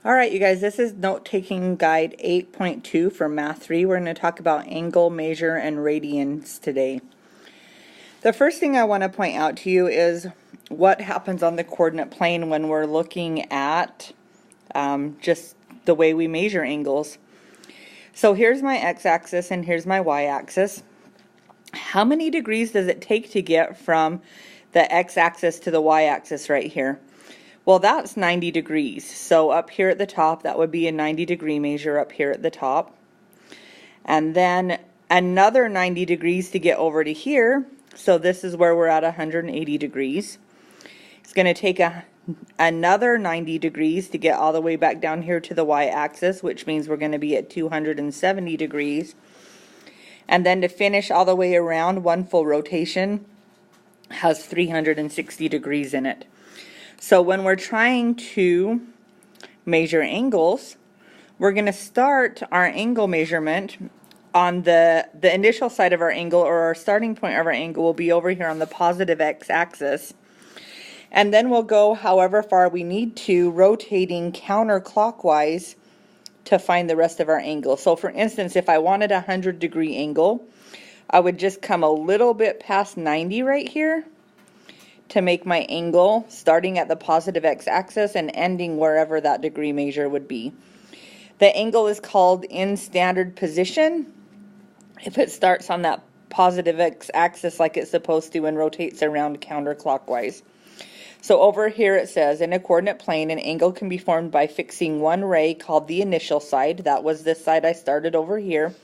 All right, you guys, this is note-taking guide 8.2 for Math 3. We're going to talk about angle, measure, and radians today. The first thing I want to point out to you is what happens on the coordinate plane when we're looking at just the way we measure angles. So here's my x-axis and here's my y-axis. How many degrees does it take to get from the x-axis to the y-axis right here? Well, that's 90 degrees. So up here at the top, that would be a 90-degree measure up here at the top. And then another 90 degrees to get over to here. So this is where we're at 180 degrees. It's going to take another 90 degrees to get all the way back down here to the y-axis, which means we're going to be at 270 degrees. And then to finish all the way around, one full rotation has 360 degrees in it. So when we're trying to measure angles, we're going to start our angle measurement on the initial side of our angle, or our starting point of our angle will be over here on the positive x-axis. And then we'll go however far we need to, rotating counterclockwise to find the rest of our angle. So for instance, if I wanted a 100-degree angle, I would just come a little bit past 90 right here to make my angle, starting at the positive x-axis and ending wherever that degree measure would be. The angle is called in standard position if it starts on that positive x-axis like it's supposed to and rotates around counterclockwise. So over here it says, in a coordinate plane, an angle can be formed by fixing one ray called the initial side, that was this side I started over here,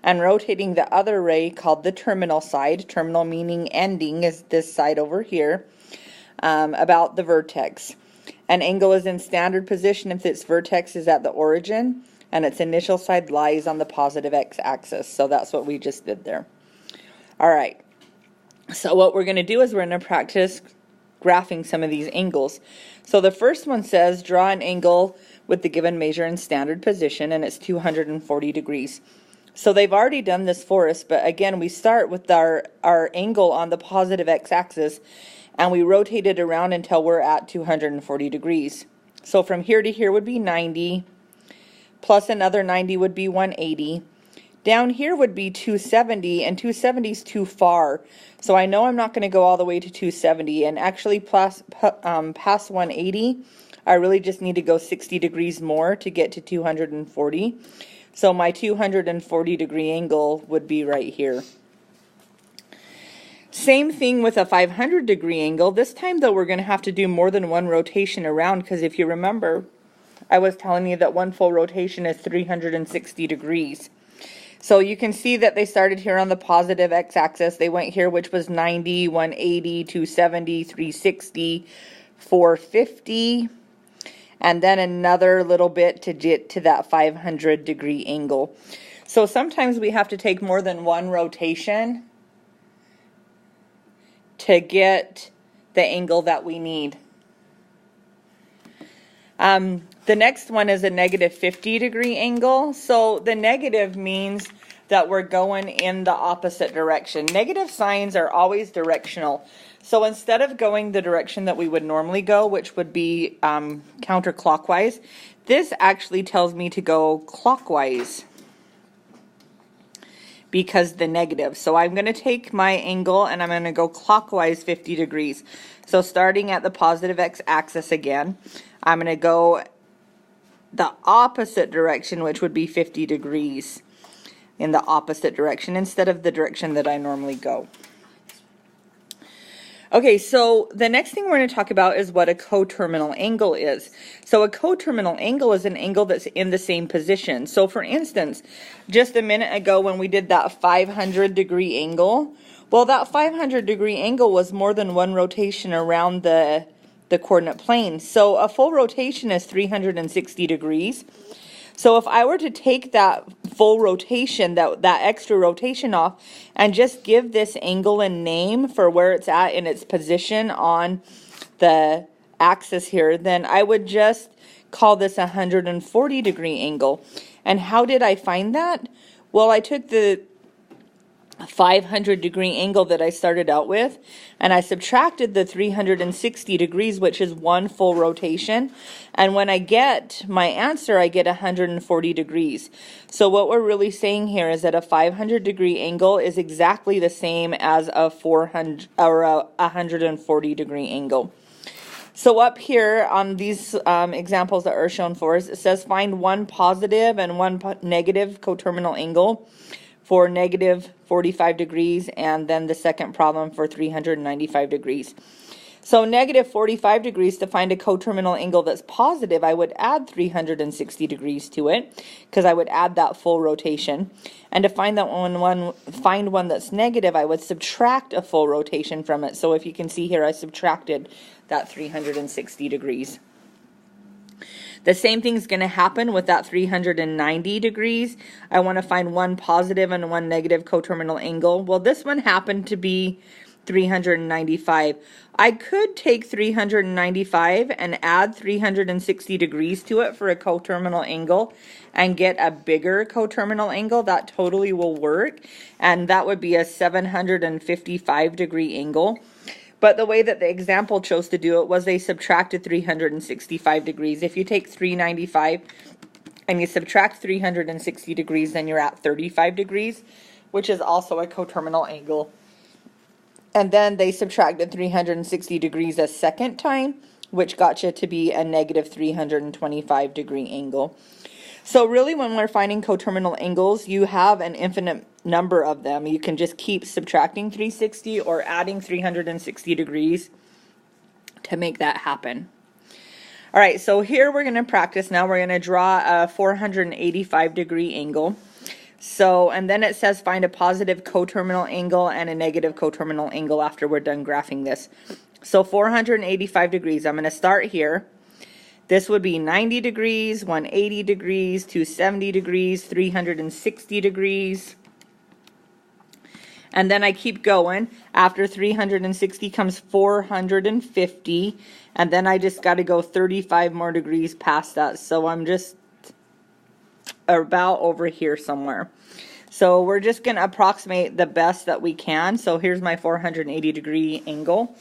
and rotating the other ray called the terminal side, terminal meaning ending is this side over here, about the vertex. An angle is in standard position if its vertex is at the origin and its initial side lies on the positive x-axis. So that's what we just did there. All right, so what we're going to do is we're going to practice graphing some of these angles. So the first one says draw an angle with the given measure in standard position, and it's 240 degrees. So they've already done this for us, but again, we start with our angle on the positive x-axis, and we rotate it around until we're at 240 degrees. So from here to here would be 90, plus another 90 would be 180. Down here would be 270, and 270 is too far. So I know I'm not going to go all the way to 270, and actually past 180, I really just need to go 60 degrees more to get to 240. So my 240 degree angle would be right here. Same thing with a 500 degree angle. This time though, we're going to have to do more than one rotation around, because if you remember, I was telling you that one full rotation is 360 degrees. So you can see that they started here on the positive x-axis. They went here, which was 90, 180, 270, 360, 450. And then another little bit to get to that 500 degree angle. So sometimes we have to take more than one rotation to get the angle that we need. The next one is a negative 50 degree angle. So the negative means that we're going in the opposite direction. Negative signs are always directional. So instead of going the direction that we would normally go, which would be counterclockwise, this actually tells me to go clockwise because the negative. So I'm going to take my angle and I'm going to go clockwise 50 degrees. So starting at the positive x-axis again, I'm going to go the opposite direction, which would be 50 degrees in the opposite direction instead of the direction that I normally go. Okay, so the next thing we're going to talk about is what a coterminal angle is. So a coterminal angle is an angle that's in the same position. So for instance, just a minute ago when we did that 500 degree angle, well, that 500 degree angle was more than one rotation around the coordinate plane. So a full rotation is 360 degrees. So if I were to take that full rotation, that extra rotation off, and just give this angle a name for where it's at in its position on the axis here, then I would just call this a 140 degree angle. And how did I find that? Well, I took the 500-degree angle that I started out with, and I subtracted the 360 degrees, which is one full rotation, and when I get my answer, I get 140 degrees. So what we're really saying here is that a 500-degree angle is exactly the same as a 400 or a 140-degree angle. So up here on these examples that are shown for us, it says find one positive and one negative coterminal angle for negative 45 degrees, and then the second problem for 395 degrees. So negative 45 degrees, to find a coterminal angle that's positive, I would add 360 degrees to it, because I would add that full rotation. And to find that find one that's negative, I would subtract a full rotation from it. So if you can see here, I subtracted that 360 degrees. The same thing's going to happen with that 390 degrees. I want to find one positive and one negative coterminal angle. Well, this one happened to be 395. I could take 395 and add 360 degrees to it for a coterminal angle and get a bigger coterminal angle. That totally will work, and that would be a 755 degree angle. But the way that the example chose to do it was they subtracted 365 degrees. If you take 395 and you subtract 360 degrees, then you're at 35 degrees, which is also a coterminal angle. And then they subtracted 360 degrees a second time, which got you to be a negative 325 degree angle. So really, when we're finding coterminal angles, you have an infinite number of them. You can just keep subtracting 360 or adding 360 degrees to make that happen. All right, so here we're going to practice now. We're going to draw a 485 degree angle. So, and then it says find a positive coterminal angle and a negative coterminal angle after we're done graphing this. So 485 degrees, I'm going to start here. This would be 90 degrees, 180 degrees, 270 degrees, 360 degrees. And then I keep going. After 360 comes 450. And then I just got to go 35 more degrees past that. So I'm just about over here somewhere. So we're just going to approximate the best that we can. So here's my 480 degree angle.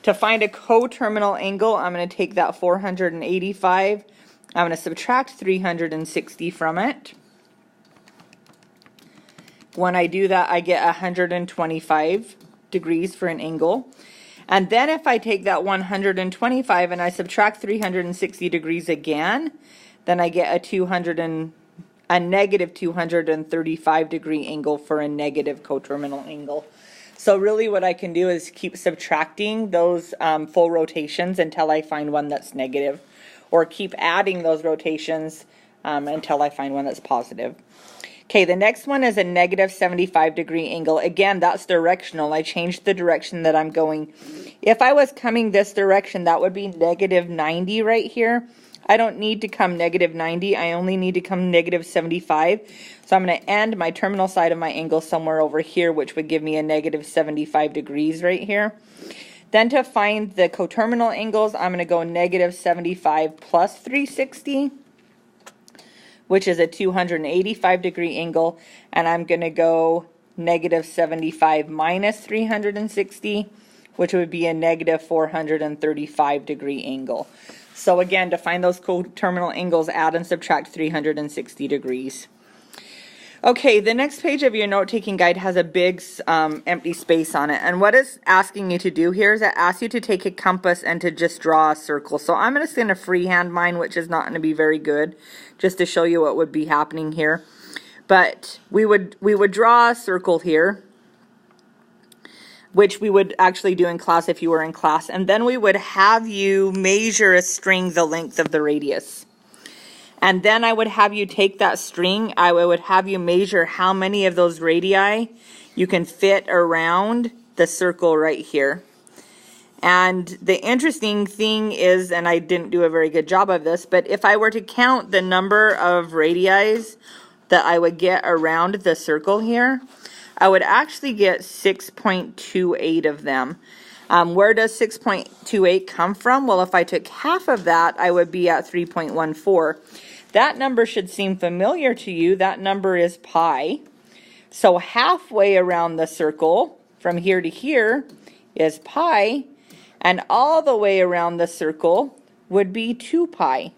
To find a coterminal angle, I'm going to take that 485. I'm going to subtract 360 from it. When I do that, I get 125 degrees for an angle. And then if I take that 125 and I subtract 360 degrees again, then I get a negative 235 degree angle for a negative coterminal angle. So really what I can do is keep subtracting those full rotations until I find one that's negative, or keep adding those rotations until I find one that's positive. Okay, the next one is a negative 75 degree angle. Again, that's directional. I changed the direction that I'm going. If I was coming this direction, that would be negative 90 right here. I don't need to come negative 90. I only need to come negative 75. So I'm going to end my terminal side of my angle somewhere over here, which would give me a negative 75 degrees right here. Then to find the coterminal angles, I'm going to go negative 75 plus 360, which is a 285 degree angle. And I'm going to go negative 75 minus 360, which would be a negative 435 degree angle. So again, to find those coterminal angles, add and subtract 360 degrees. Okay, the next page of your note-taking guide has a big empty space on it. And what it's asking you to do here is it asks you to take a compass and to just draw a circle. So I'm just going to freehand mine, which is not going to be very good, just to show you what would be happening here. But we would draw a circle here, which we would actually do in class if you were in class. And then we would have you measure a string the length of the radius. And then I would have you take that string, I would have you measure how many of those radii you can fit around the circle right here. And the interesting thing is, and I didn't do a very good job of this, but if I were to count the number of radii that I would get around the circle here, I would actually get 6.28 of them. Where does 6.28 come from? Well, if I took half of that, I would be at 3.14. That number should seem familiar to you. That number is pi. So halfway around the circle, from here to here, is pi, and all the way around the circle would be 2 pi.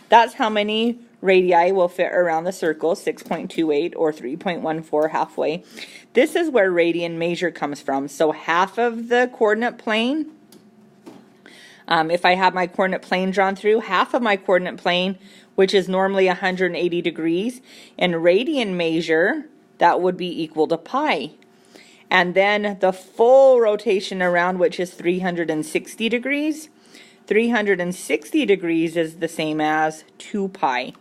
That's how many radii will fit around the circle, 6.28 or 3.14 halfway. This is where radian measure comes from. So half of the coordinate plane, if I have my coordinate plane drawn through, half of my coordinate plane, which is normally 180 degrees, in radian measure, that would be equal to pi. And then the full rotation around, which is 360 degrees, 360 degrees is the same as 2 pi.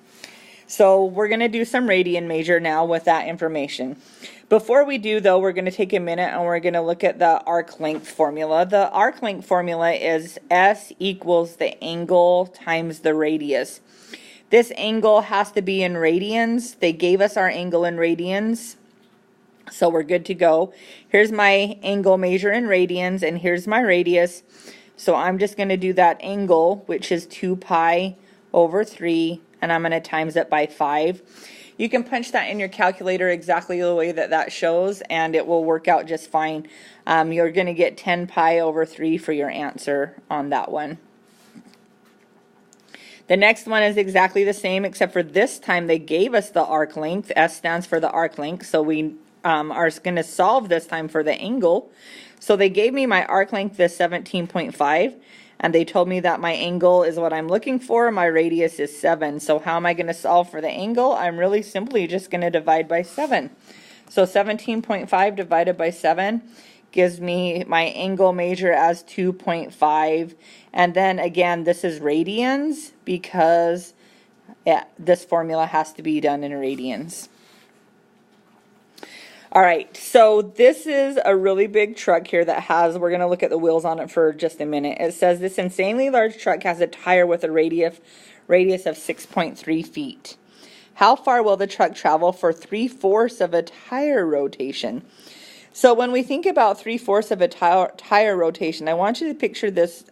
So we're going to do some radian measure now with that information. Before we do, though, we're going to take a minute and we're going to look at the arc length formula. The arc length formula is S equals the angle times the radius. This angle has to be in radians. They gave us our angle in radians, so we're good to go. Here's my angle measure in radians, and here's my radius. So I'm just going to do that angle, which is 2 pi over 3, and I'm going to times it by 5. You can punch that in your calculator exactly the way that that shows, and it will work out just fine. You're going to get 10 pi over 3 for your answer on that one. The next one is exactly the same, except for this time they gave us the arc length. S stands for the arc length, so we are going to solve this time for the angle. So they gave me my arc length is 17.5, and they told me that my angle is what I'm looking for. My radius is 7. So how am I going to solve for the angle? I'm really simply just going to divide by 7. So 17.5 divided by 7 gives me my angle measure as 2.5. And then again, this is radians because this formula has to be done in radians. All right, so this is a really big truck here that has, we're going to look at the wheels on it for just a minute. It says this insanely large truck has a tire with a radius of 6.3 feet. How far will the truck travel for 3/4 of a tire rotation? So when we think about 3/4 of a tire rotation, I want you to picture this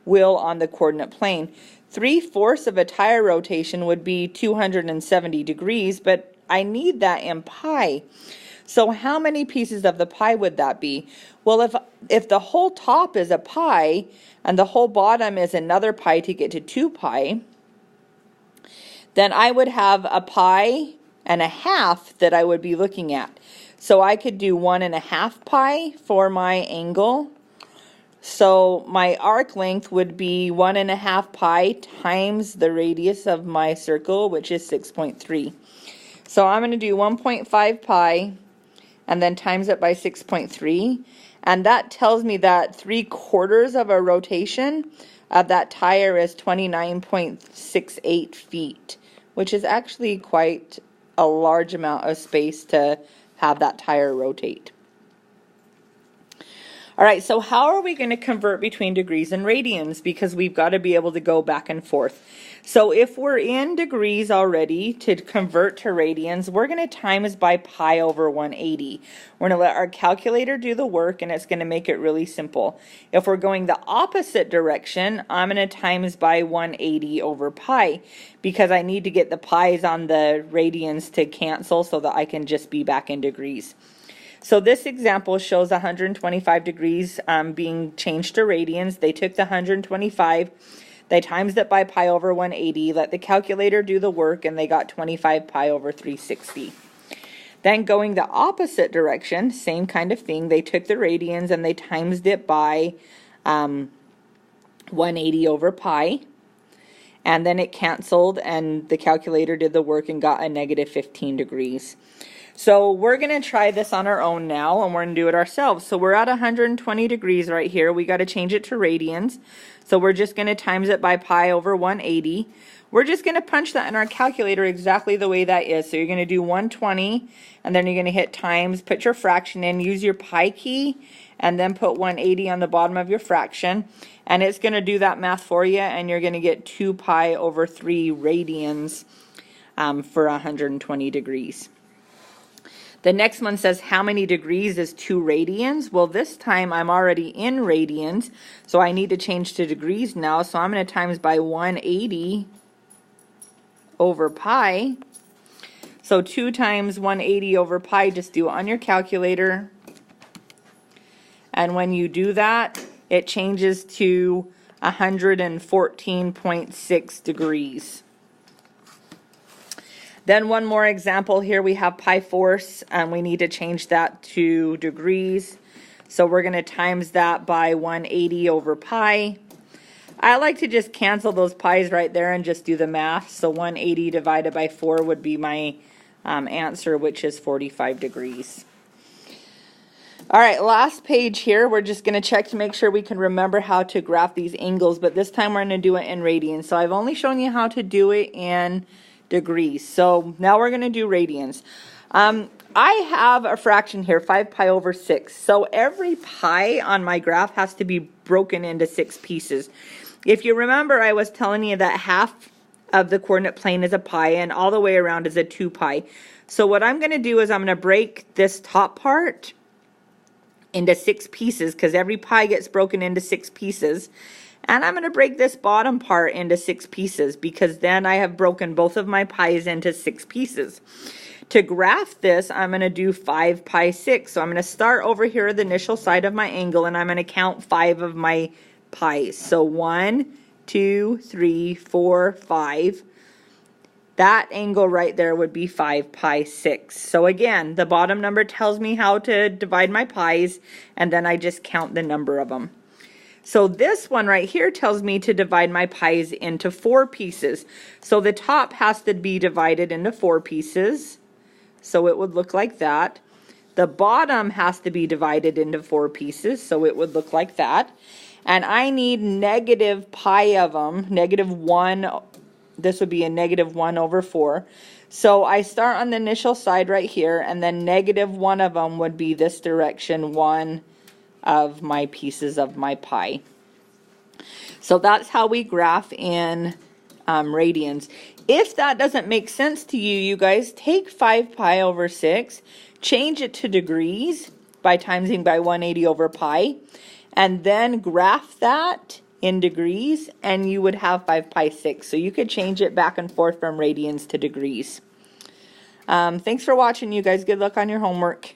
wheel on the coordinate plane. 3/4 of a tire rotation would be 270 degrees, but I need that in pi. So how many pieces of the pie would that be? Well, if the whole top is a pi and the whole bottom is another pi to get to 2 pi, then I would have a pi and a half that I would be looking at. So I could do 1.5 pi for my angle. So my arc length would be 1.5 pi times the radius of my circle, which is 6.3. So I'm going to do 1.5 pi and then times it by 6.3, and that tells me that 3/4 of a rotation of that tire is 29.68 feet, which is actually quite a large amount of space to have that tire rotate. All right, so how are we going to convert between degrees and radians? Because we've got to be able to go back and forth. So if we're in degrees already, to convert to radians, we're going to times by pi over 180. We're going to let our calculator do the work, and it's going to make it really simple. If we're going the opposite direction, I'm going to times by 180 over pi, because I need to get the pi's on the radians to cancel so that I can just be back in degrees. So this example shows 125 degrees being changed to radians. They took the 125, they times it by pi over 180, let the calculator do the work, and they got 25 pi over 360. Then going the opposite direction, same kind of thing. They took the radians and they times it by 180 over pi. And then it canceled, and the calculator did the work and got a negative 15 degrees. So we're going to try this on our own now, and we're going to do it ourselves. So we're at 120 degrees right here. We got to change it to radians. So we're just going to times it by pi over 180. We're just going to punch that in our calculator exactly the way that is. So you're going to do 120, and then you're going to hit times, put your fraction in, use your pi key, and then put 180 on the bottom of your fraction. And it's going to do that math for you, and you're going to get 2 pi over 3 radians for 120 degrees. The next one says, how many degrees is 2 radians? Well, this time I'm already in radians, so I need to change to degrees now. So I'm going to times by 180 over pi. So 2 times 180 over pi, just do it on your calculator. And when you do that, it changes to 114.6 degrees. Then one more example here, we have pi fourths, and we need to change that to degrees. So we're going to times that by 180 over pi. I like to just cancel those pi's right there and just do the math. So 180 divided by 4 would be my answer, which is 45 degrees. All right, last page here. We're just going to check to make sure we can remember how to graph these angles, but this time we're going to do it in radians. So I've only shown you how to do it in degrees. So now we're going to do radians. I have a fraction here, 5 pi over 6. So every pi on my graph has to be broken into 6 pieces. If you remember, I was telling you that half of the coordinate plane is a pi and all the way around is a 2 pi. So what I'm going to do is I'm going to break this top part into 6 pieces, because every pi gets broken into 6 pieces. And I'm going to break this bottom part into 6 pieces, because then I have broken both of my pi's into 6 pieces. To graph this, I'm going to do 5 pi 6. So I'm going to start over here at the initial side of my angle, and I'm going to count 5 of my pi's. So 1, 2, 3, 4, 5. That angle right there would be 5 pi 6. So again, the bottom number tells me how to divide my pi's, and then I just count the number of them. So this one right here tells me to divide my pi's into 4 pieces. So the top has to be divided into 4 pieces. So it would look like that. The bottom has to be divided into 4 pieces. So it would look like that. And I need negative pi of them, negative 1. This would be a negative 1 over 4. So I start on the initial side right here, and then negative 1 of them would be this direction, 1 of my pieces of my pi. So that's how we graph in radians. If that doesn't make sense to you, you guys, take 5 pi over 6, change it to degrees by timesing by 180 over pi, and then graph that in degrees, and you would have 5 pi 6. So you could change it back and forth from radians to degrees. Thanks for watching, you guys. Good luck on your homework.